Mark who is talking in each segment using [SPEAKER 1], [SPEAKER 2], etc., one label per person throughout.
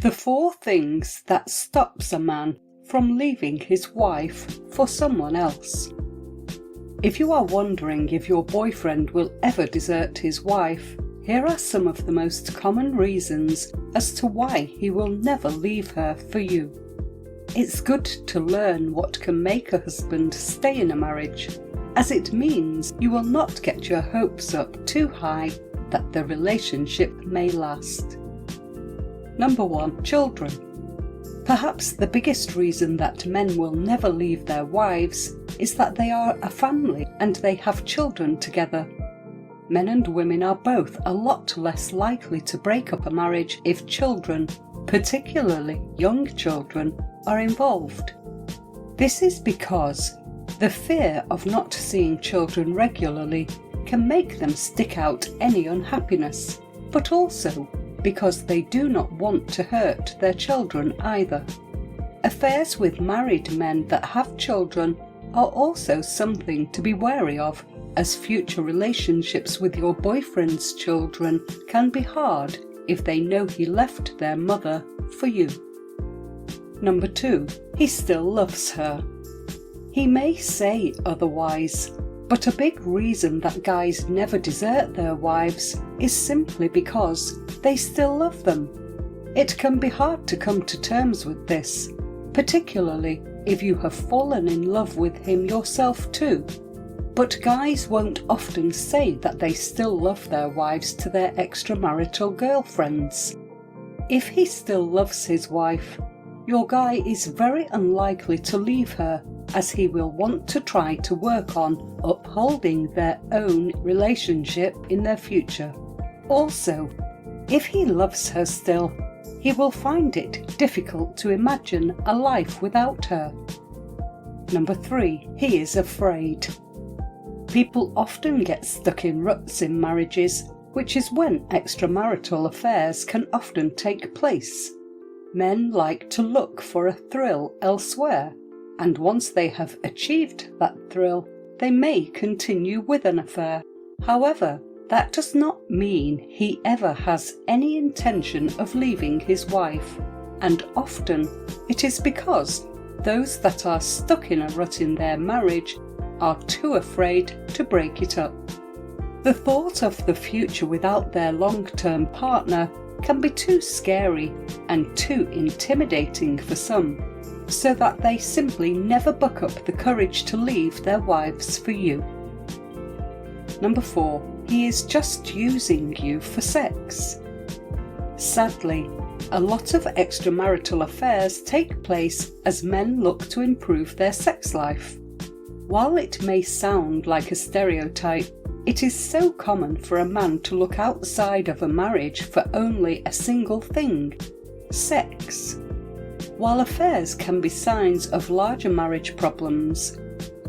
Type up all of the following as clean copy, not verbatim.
[SPEAKER 1] The 4 things that stops a man from leaving his wife for someone else. If you are wondering if your boyfriend will ever desert his wife, here are some of the most common reasons as to why he will never leave her for you. It's good to learn what can make a husband stay in a marriage, as it means you will not get your hopes up too high that the relationship may last. Number 1. Children. Perhaps the biggest reason that men will never leave their wives is that they are a family and they have children together. Men and women are both a lot less likely to break up a marriage if children, particularly young children, are involved. This is because the fear of not seeing children regularly can make them stick out any unhappiness, but also because they do not want to hurt their children either. Affairs with married men that have children are also something to be wary of, as future relationships with your boyfriend's children can be hard if they know he left their mother for you. Number 2. He still loves her. He may say otherwise, but a big reason that guys never desert their wives is simply because they still love them. It can be hard to come to terms with this, particularly if you have fallen in love with him yourself too. But guys won't often say that they still love their wives to their extramarital girlfriends. If he still loves his wife, your guy is very unlikely to leave her, as he will want to try to work on upholding their own relationship in their future. Also, if he loves her still, he will find it difficult to imagine a life without her. Number 3. He is afraid. People often get stuck in ruts in marriages, which is when extramarital affairs can often take place. Men like to look for a thrill elsewhere, and once they have achieved that thrill, they may continue with an affair. However, that does not mean he ever has any intention of leaving his wife, and often it is because those that are stuck in a rut in their marriage are too afraid to break it up. The thought of the future without their long-term partner can be too scary and too intimidating for some, so that they simply never buck up the courage to leave their wives for you. Number 4. He is just using you for sex. Sadly, a lot of extramarital affairs take place as men look to improve their sex life. While it may sound like a stereotype, it is so common for a man to look outside of a marriage for only a single thing: sex. While affairs can be signs of larger marriage problems,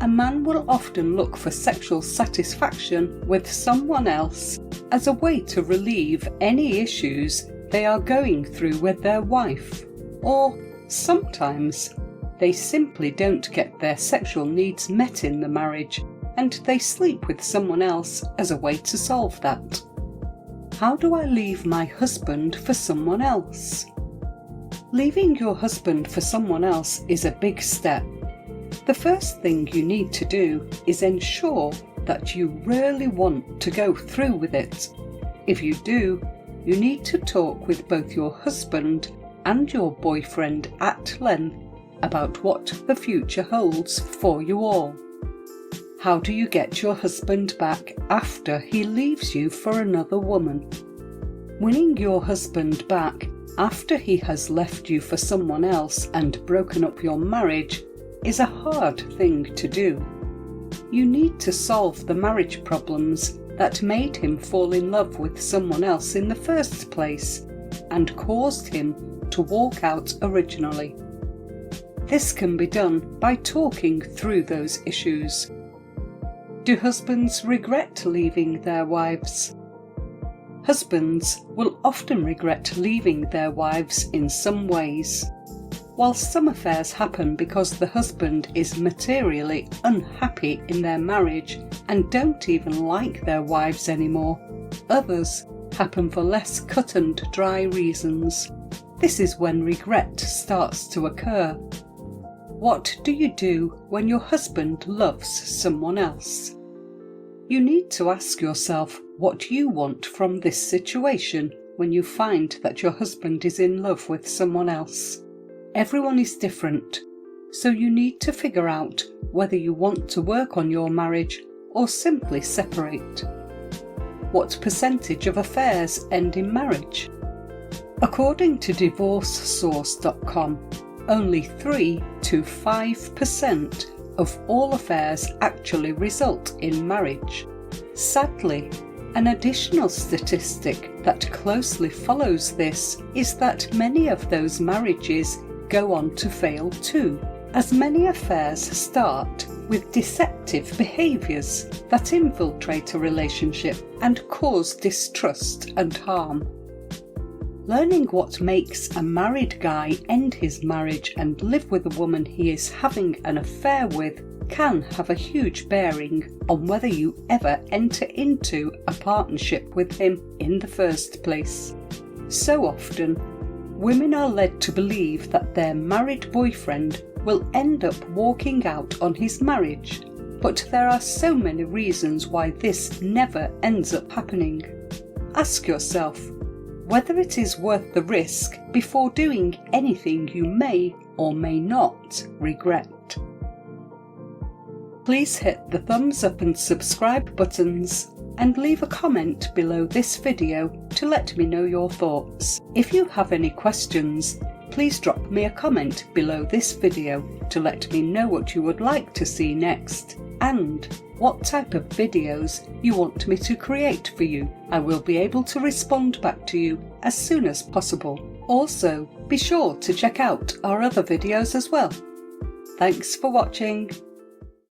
[SPEAKER 1] a man will often look for sexual satisfaction with someone else as a way to relieve any issues they are going through with their wife, or sometimes they simply don't get their sexual needs met in the marriage and they sleep with someone else as a way to solve that. How do I leave my husband for someone else? Leaving your husband for someone else is a big step. The first thing you need to do is ensure that you really want to go through with it. If you do, you need to talk with both your husband and your boyfriend at length about what the future holds for you all. How do you get your husband back after he leaves you for another woman? Winning your husband back after he has left you for someone else and broken up your marriage is a hard thing to do. You need to solve the marriage problems that made him fall in love with someone else in the first place and caused him to walk out originally. This can be done by talking through those issues. Do husbands regret leaving their wives? Husbands will often regret leaving their wives in some ways. While some affairs happen because the husband is materially unhappy in their marriage and don't even like their wives anymore, others happen for less cut and dry reasons. This is when regret starts to occur. What do you do when your husband loves someone else? You need to ask yourself what you want from this situation when you find that your husband is in love with someone else. Everyone is different, so you need to figure out whether you want to work on your marriage or simply separate. What percentage of affairs end in marriage? According to DivorceSource.com, only 3 to 5% of all affairs actually result in marriage. Sadly, an additional statistic that closely follows this is that many of those marriages go on to fail too, as many affairs start with deceptive behaviours that infiltrate a relationship and cause distrust and harm. Learning what makes a married guy end his marriage and live with a woman he is having an affair with can have a huge bearing on whether you ever enter into a partnership with him in the first place. So often, women are led to believe that their married boyfriend will end up walking out on his marriage, but there are so many reasons why this never ends up happening. Ask yourself whether it is worth the risk before doing anything you may or may not regret. Please hit the thumbs up and subscribe buttons and leave a comment below this video to let me know your thoughts. If you have any questions, please drop me a comment below this video to let me know what you would like to see next and what type of videos you want me to create for you. I will be able to respond back to you as soon as possible. Also, be sure to check out our other videos as well. Thanks for watching.